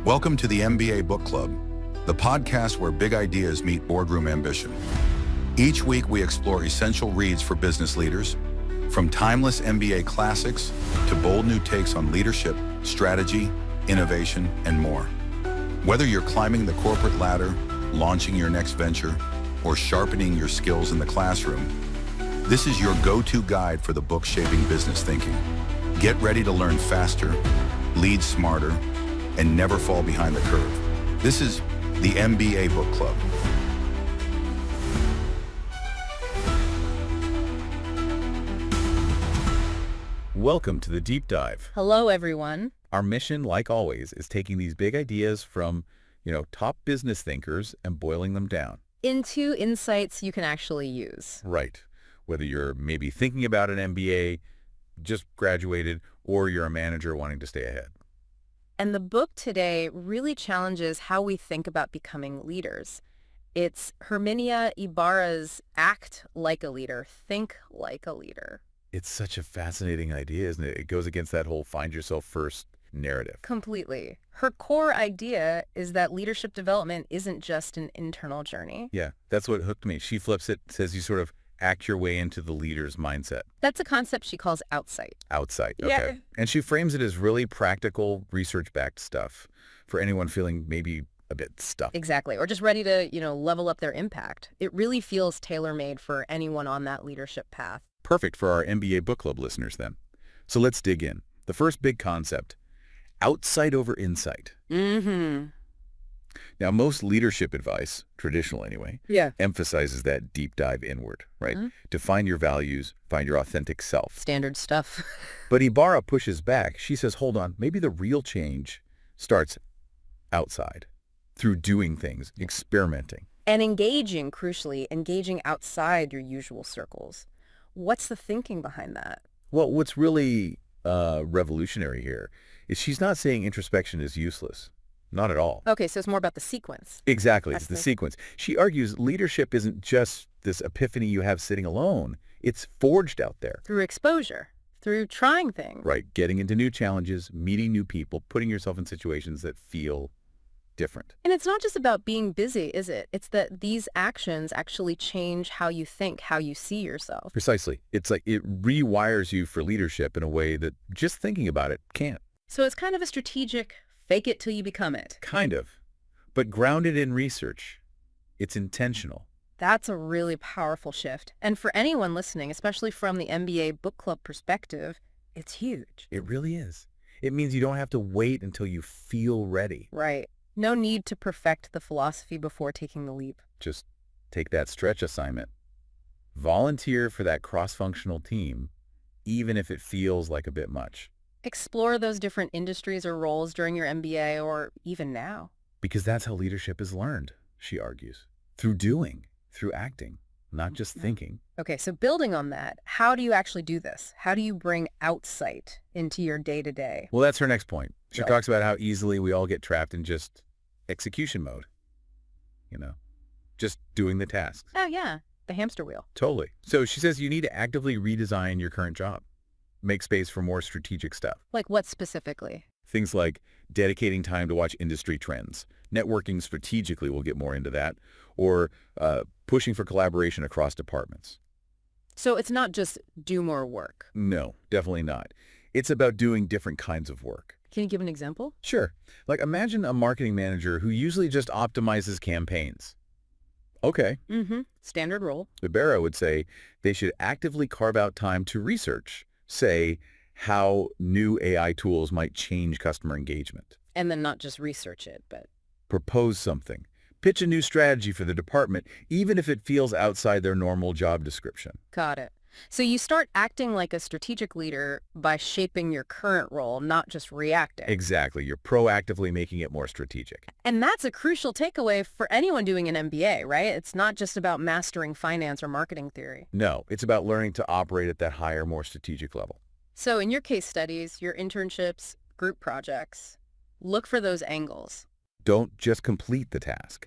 Welcome to the MBA Book Club, the podcast where big ideas meet boardroom ambition. Each week we explore essential reads for business leaders, from timeless MBA classics to bold new takes on leadership, strategy, innovation, and more. Whether you're climbing the corporate ladder, launching your next venture, or sharpening your skills in the classroom, this is your go-to guide for the book shaping business thinking. Get ready to learn faster, lead smarter, and never fall behind the curve. This is the MBA Book Club. Welcome to the deep dive. Hello, everyone. Our mission, like always, is taking these big ideas from, top business thinkers and boiling them down. Into insights you can actually use. Right. Whether you're maybe thinking about an MBA, just graduated, or you're a manager wanting to stay ahead. And the book today really challenges how we think about becoming leaders. It's Herminia Ibarra's Act Like a Leader, Think Like a Leader. It's such a fascinating idea, isn't it? It goes against that whole find yourself first narrative. Completely. Her core idea is that leadership development isn't just an internal journey. Yeah, that's what hooked me. She flips it, says you sort of act your way into the leader's mindset. That's a concept she calls outsight. Outsight, okay. Yeah. And she frames it as really practical, research-backed stuff for anyone feeling maybe a bit stuck. Exactly. Or just ready to, level up their impact. It really feels tailor-made for anyone on that leadership path. Perfect for our MBA Book Club listeners then. So let's dig in. The first big concept, outsight over insight. Mm-hmm. Now, most leadership advice, traditional anyway, emphasizes that deep dive inward, right? Mm-hmm. To find your values, find your authentic self. Standard stuff. But Ibarra pushes back. She says, hold on, maybe the real change starts outside, through doing things, experimenting. And crucially, engaging outside your usual circles. What's the thinking behind that? Well, what's really revolutionary here is she's not saying introspection is useless. Not at all. Okay, so it's more about the sequence. Exactly, it's the sequence. She argues leadership isn't just this epiphany you have sitting alone. It's forged out there. Through exposure, through trying things. Right, getting into new challenges, meeting new people, putting yourself in situations that feel different. And it's not just about being busy, is it? It's that these actions actually change how you think, how you see yourself. Precisely. It's like it rewires you for leadership in a way that just thinking about it can't. So it's kind of a strategic fake it till you become it. Kind of. But grounded in research. It's intentional. That's a really powerful shift. And for anyone listening, especially from the MBA Book Club perspective, it's huge. It really is. It means you don't have to wait until you feel ready. Right. No need to perfect the philosophy before taking the leap. Just take that stretch assignment. Volunteer for that cross-functional team, even if it feels like a bit much. Explore those different industries or roles during your MBA or even now. Because that's how leadership is learned, she argues. Through doing, through acting, not just thinking. Okay, so building on that, how do you actually do this? How do you bring outsight into your day-to-day? Well, that's her next point. She Right. talks about how easily we all get trapped in just execution mode. Just doing the tasks. Oh, yeah, the hamster wheel. Totally. So she says you need to actively redesign your current job. Make space for more strategic stuff. Like what specifically? Things like dedicating time to watch industry trends. Networking strategically, we'll get more into that. Or pushing for collaboration across departments. So it's not just do more work. No, definitely not. It's about doing different kinds of work. Can you give an example? Sure. Like imagine a marketing manager who usually just optimizes campaigns. Okay. Mm-hmm. Standard role. Ibarra would say they should actively carve out time to research, say, how new AI tools might change customer engagement. And then not just research it, but... Propose something. Pitch a new strategy for the department, even if it feels outside their normal job description. Got it. So you start acting like a strategic leader by shaping your current role, not just reacting. Exactly. You're proactively making it more strategic. And that's a crucial takeaway for anyone doing an MBA, right? It's not just about mastering finance or marketing theory. No, it's about learning to operate at that higher, more strategic level. So in your case studies, your internships, group projects, look for those angles. Don't just complete the task.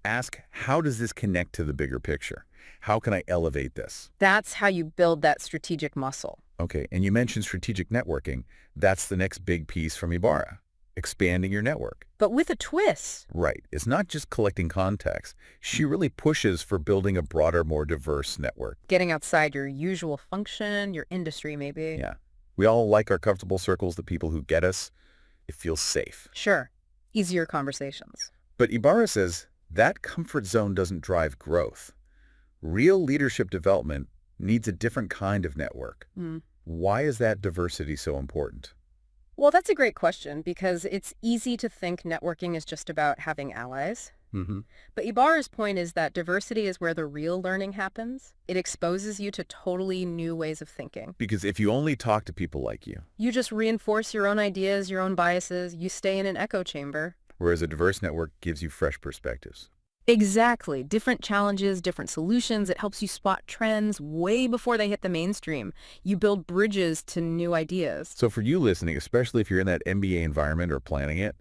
Ask, how does this connect to the bigger picture? How can I elevate this? That's how you build that strategic muscle. Okay, and you mentioned strategic networking. That's the next big piece from Ibarra. expanding your network. But with a twist. Right. It's not just collecting contacts. She really pushes for building a broader, more diverse network. Getting outside your usual function, your industry maybe. Yeah. We all like our comfortable circles, the people who get us. It feels safe. Sure. Easier conversations. But Ibarra says that comfort zone doesn't drive growth. Real leadership development needs a different kind of network. Why is that diversity so important? Well, that's a great question because it's easy to think networking is just about having allies. But Ibarra's point is that diversity is where the real learning happens. It exposes you to totally new ways of thinking. Because if you only talk to people like you just reinforce your own ideas, your own biases, you stay in an echo chamber. whereas a diverse network gives you fresh perspectives. Exactly. Different challenges, different solutions. It helps you spot trends way before they hit the mainstream. You build bridges to new ideas. So for you listening, especially if you're in that MBA environment or planning it,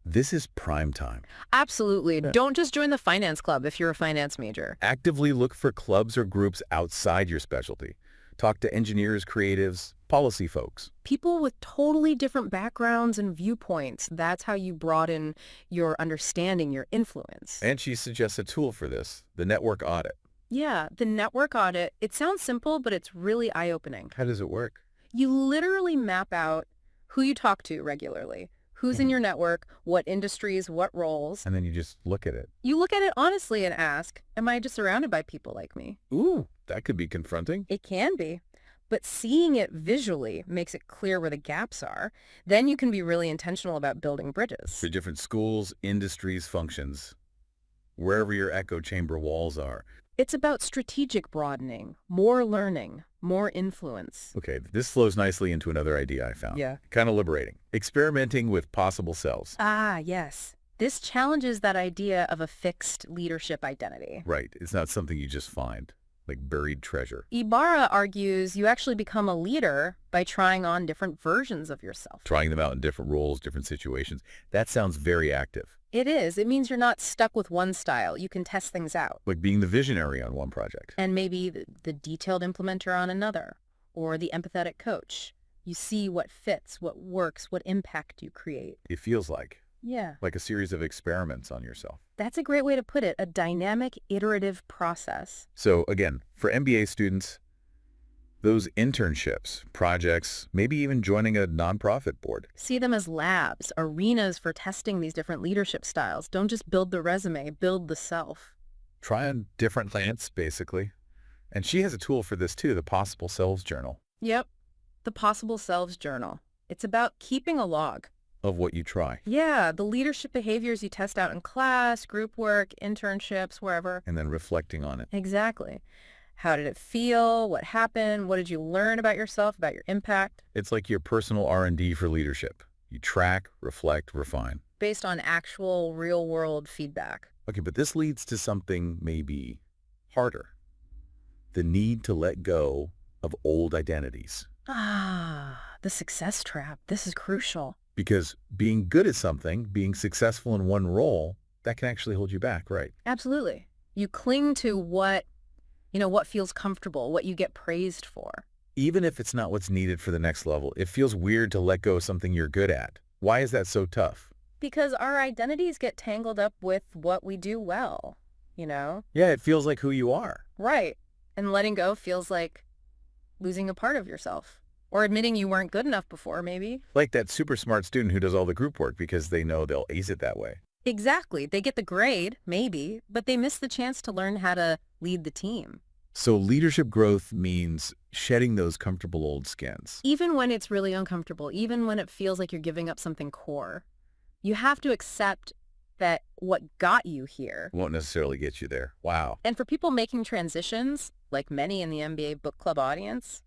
this is prime time. Absolutely. Don't just join the finance club if you're a finance major. Actively look for clubs or groups outside your specialty. Talk to engineers, creatives, policy folks. People with totally different backgrounds and viewpoints. That's how you broaden your understanding, your influence. And she suggests a tool for this, the network audit. Yeah, the network audit, it sounds simple, but it's really eye-opening. How does it work? You literally map out who you talk to regularly, who's in your network, what industries, what roles. And then you just look at it. You look at it honestly and ask, am I just surrounded by people like me? Ooh, that could be confronting. It can be. But seeing it visually makes it clear where the gaps are. Then you can be really intentional about building bridges. For different schools, industries, functions, wherever your echo chamber walls are. It's about strategic broadening, more learning, more influence. Okay, this flows nicely into another idea I found. Yeah. Kind of liberating. Experimenting with possible selves. Ah, yes. This challenges that idea of a fixed leadership identity. Right. It's not something you just find, like buried treasure. Ibarra argues you actually become a leader by trying on different versions of yourself. Trying them out in different roles, different situations. That sounds very active. It is. It means you're not stuck with one style. You can test things out. Like being the visionary on one project. And maybe the detailed implementer on another, or the empathetic coach. You see what fits, what works, what impact you create. It feels like Yeah. a series of experiments on yourself. That's a great way to put it, a dynamic, iterative process. So again, for MBA students, those internships, projects, maybe even joining a nonprofit board. See them as labs, arenas for testing these different leadership styles. Don't just build the resume, build the self. Try on different lengths, basically. And she has a tool for this too, the Possible Selves Journal, Yep, the Possible Selves Journal. It's about keeping a log. of what you try. Yeah, the leadership behaviors you test out in class, group work, internships, wherever. And then reflecting on it. Exactly. How did it feel? What happened? What did you learn about yourself, about your impact? It's like your personal R&D for leadership. You track, reflect, refine. Based on actual real-world feedback. Okay, but this leads to something maybe harder. The need to let go of old identities. Ah, the success trap. This is crucial. Because being good at something, being successful in one role, that can actually hold you back, right? Absolutely. You cling to what feels comfortable, what you get praised for. Even if it's not what's needed for the next level, it feels weird to let go of something you're good at. Why is that so tough? Because our identities get tangled up with what we do well, Yeah, it feels like who you are. Right. And letting go feels like losing a part of yourself. Or admitting you weren't good enough before, maybe. Like that super smart student who does all the group work because they know they'll ace it that way. Exactly. They get the grade, maybe, but they miss the chance to learn how to lead the team. So leadership growth means shedding those comfortable old skins. Even when it's really uncomfortable, even when it feels like you're giving up something core, you have to accept that what got you here. Won't necessarily get you there. Wow. And for people making transitions, like many in the MBA Book Club audience,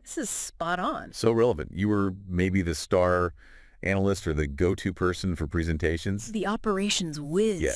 this is spot on. So relevant. You were maybe the star analyst or the go-to person for presentations. The operations whiz. Yeah.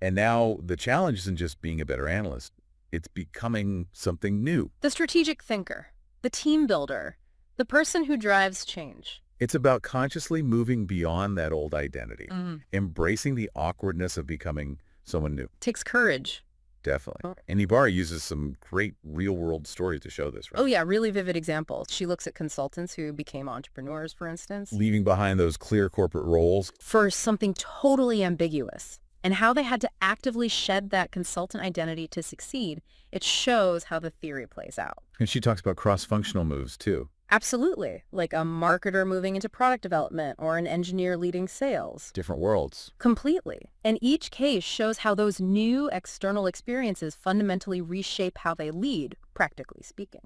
And now the challenge isn't just being a better analyst. It's becoming something new. The strategic thinker, the team builder, the person who drives change. It's about consciously moving beyond that old identity, embracing the awkwardness of becoming someone new. Takes courage. Definitely. And Ibarra uses some great real-world stories to show this, right? Oh, yeah, really vivid examples. She looks at consultants who became entrepreneurs, for instance, Leaving behind those clear corporate roles. for something totally ambiguous, and how they had to actively shed that consultant identity to succeed. It shows how the theory plays out. And she talks about cross-functional moves, too. Absolutely, like a marketer moving into product development or an engineer leading sales. Different worlds. Completely. And each case shows how those new external experiences fundamentally reshape how they lead, practically speaking.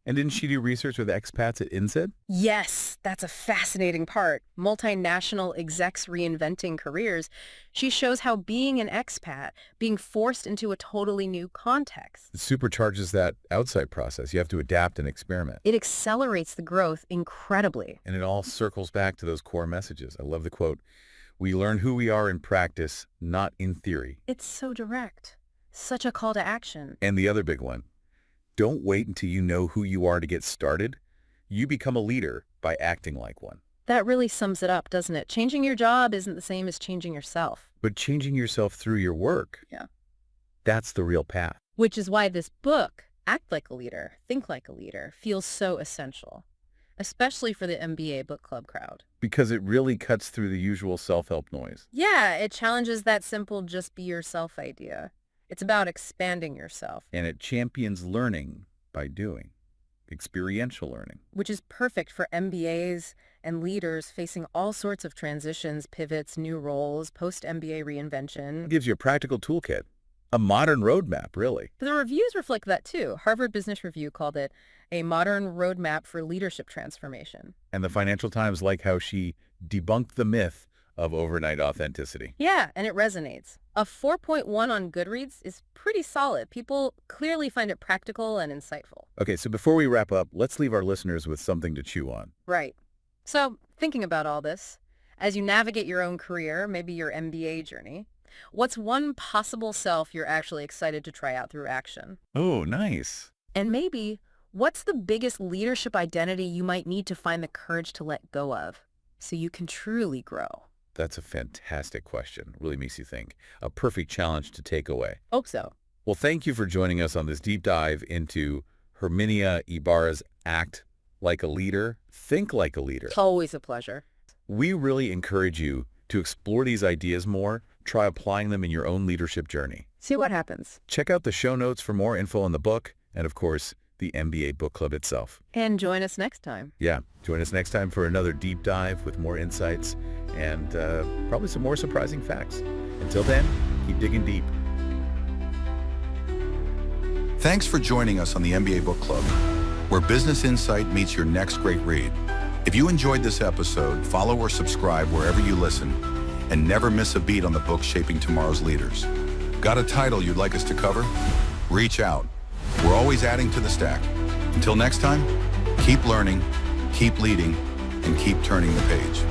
And didn't she do research with expats at INSEAD? Yes, that's a fascinating part. Multinational execs reinventing careers. She shows how being an expat, being forced into a totally new context. It supercharges that outside process. You have to adapt and experiment. It accelerates the growth incredibly. And it all circles back to those core messages. I love the quote, "We learn who we are in practice, not in theory." It's so direct. Such a call to action. And the other big one, don't wait until you know who you are to get started. You become a leader by acting like one. That really sums it up, doesn't it? Changing your job isn't the same as changing yourself. But changing yourself through your work, Yeah. that's the real path. Which is why this book, Act Like a Leader, Think Like a Leader, feels so essential, especially for the MBA Book Club crowd. Because it really cuts through the usual self-help noise. Yeah, it challenges that simple just be yourself idea. It's about expanding yourself, And it champions learning by doing, experiential learning. which is perfect for MBAs and leaders facing all sorts of transitions, pivots, new roles, post-MBA It reinvention. gives you a practical toolkit, a modern roadmap, really. The reviews reflect that too. Harvard Business Review called it a modern roadmap for leadership transformation. And the Financial Times like how she debunked the myth of overnight authenticity. Yeah, and it resonates. A 4.1 on Goodreads is pretty solid. People clearly find it practical and insightful. Okay, so before we wrap up, let's leave our listeners with something to chew on. Right. So, thinking about all this, as you navigate your own career, maybe your MBA journey, what's one possible self you're actually excited to try out through action? Oh, nice. And maybe, what's the biggest leadership identity you might need to find the courage to let go of so you can truly grow? That's a fantastic question. Really makes you think. A perfect challenge to take away. Hope so. Well, thank you for joining us on this deep dive into Herminia Ibarra's Act Like a Leader, Think Like a Leader. It's always a pleasure. We really encourage you to explore these ideas more, try applying them in your own leadership journey. See what happens. Check out the show notes for more info on the book and, of course, the MBA Book Club itself. And join us next time. Yeah, join us next time for another deep dive with more insights and probably some more surprising facts. Until then, keep digging deep. Thanks for joining us on the MBA Book Club, where business insight meets your next great read. If you enjoyed this episode, follow or subscribe wherever you listen, and never miss a beat on the book shaping tomorrow's leaders. Got a title you'd like us to cover? Reach out. We're always adding to the stack. Until next time, keep learning, keep leading, and keep turning the page.